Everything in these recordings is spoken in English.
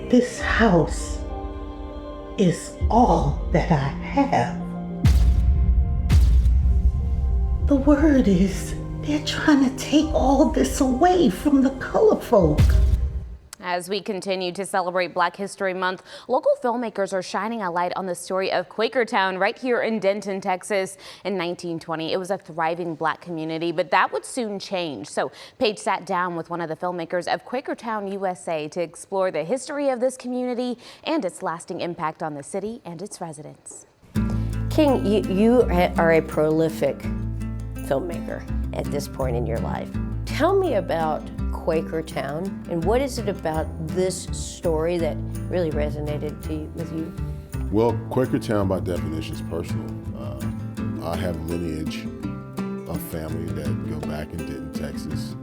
This house is all that I have. The word is they're trying to take all this away from the color folk. As we continue to celebrate Black History Month, local filmmakers are shining a light on the story of Quakertown right here in Denton, Texas. In 1920, it was a thriving Black community, but that would soon change. So Paige sat down with one of the filmmakers of Quakertown USA to explore the history of this community and its lasting impact on the city and its residents. King, you are a prolific filmmaker at this point in your life. Tell me about Quakertown, and what is it about this story that really resonated with you? Well, Quakertown by definition is personal. I have lineage of family that go back in Denton, Texas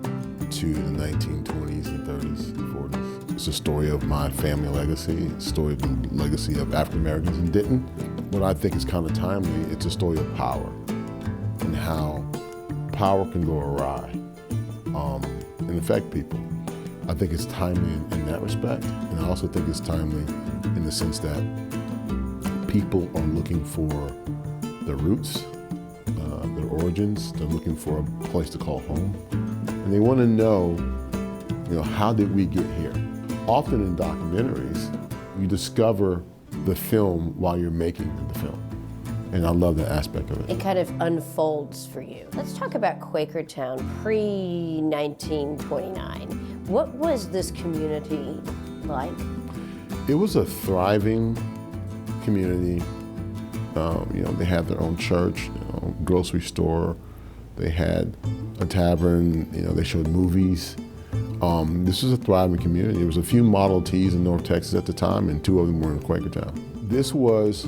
to the 1920s and 30s and 40s. It's a story of my family legacy, a story of the legacy of African Americans in Denton. What I think is kind of timely, it's a story of power and how power can go awry and affect people. I think it's timely in that respect, and I also think it's timely in the sense that people are looking for their roots, their origins. They're looking for a place to call home, and they want to know, how did we get here? Often in documentaries, you discover the film while you're making the film. And I love that aspect of it. It kind of unfolds for you. Let's talk about Quakertown pre-1929. What was this community like? It was a thriving community. They had their own church, grocery store. They had a tavern. They showed movies. This was a thriving community. There was a few Model Ts in North Texas at the time, and 2 of them were in Quakertown. This was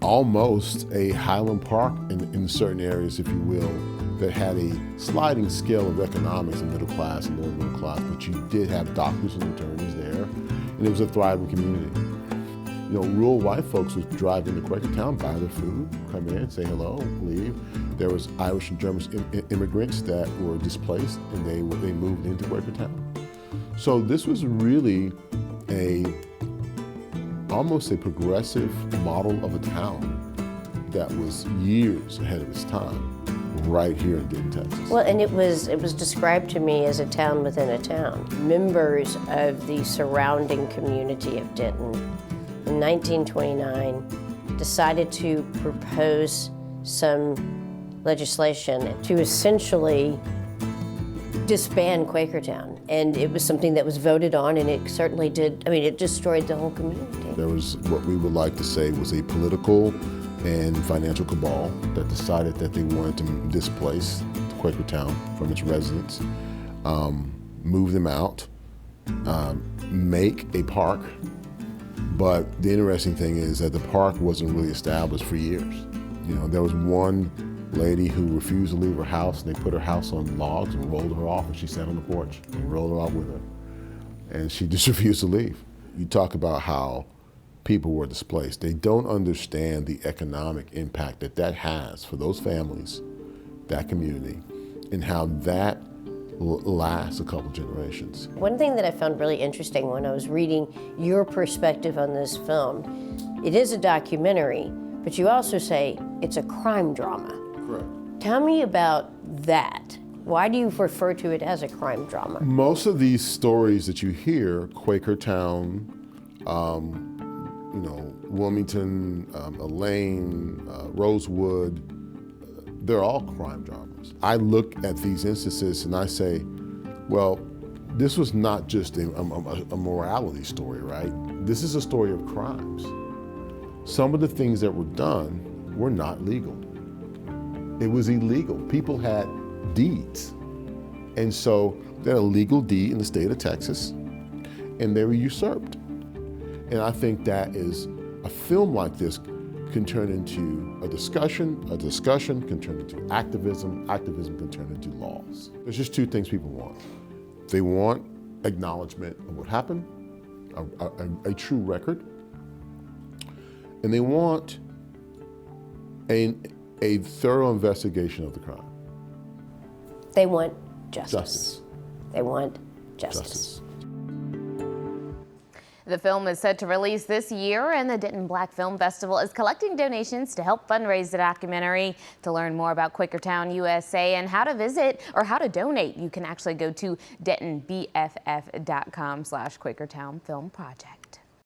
almost a Highland Park in certain areas, if you will, that had a sliding scale of economics in middle class and lower middle class, but you did have doctors and attorneys there, and it was a thriving community. Rural white folks would drive into Quakertown, buy their food, come in, say hello, leave. There was Irish and German immigrants that were displaced, and they moved into Quakertown. So this was really almost a progressive model of a town that was years ahead of its time, right here in Denton, Texas. Well, and it was described to me as a town within a town. Members of the surrounding community of Denton in 1929 decided to propose some legislation to essentially disband Quakertown. And it was something that was voted on, and it certainly did. it destroyed the whole community. There was what we would like to say was a political and financial cabal that decided that they wanted to displace Quakertown from its residents, move them out, make a park. But the interesting thing is that the park wasn't really established for years. There was one lady who refused to leave her house, and they put her house on logs and rolled her off, and she sat on the porch and rolled her off with her. And she just refused to leave. You talk about how people were displaced. They don't understand the economic impact that has for those families, that community, and how that lasts a couple generations. One thing that I found really interesting when I was reading your perspective on this film, it is a documentary, but you also say it's a crime drama. Correct. Tell me about that. Why do you refer to it as a crime drama? Most of these stories that you hear, Quakertown, Wilmington, Elaine, Rosewood, they're all crime dramas. I look at these instances and I say, well, this was not just a morality story, right? This is a story of crimes. Some of the things that were done were not legal. It was illegal. People had deeds. And so they had a legal deed in the state of Texas, and they were usurped. And I think that is, a film like this can turn into a discussion can turn into activism can turn into laws. There's just 2 things people want. They want acknowledgement of what happened, a true record, and they want a thorough investigation of the crime. They want justice. They want justice. The film is set to release this year, and the Denton Black Film Festival is collecting donations to help fundraise the documentary. To learn more about Quakertown USA and how to visit or how to donate, you can actually go to dentonbff.com/Quakertown Film Project.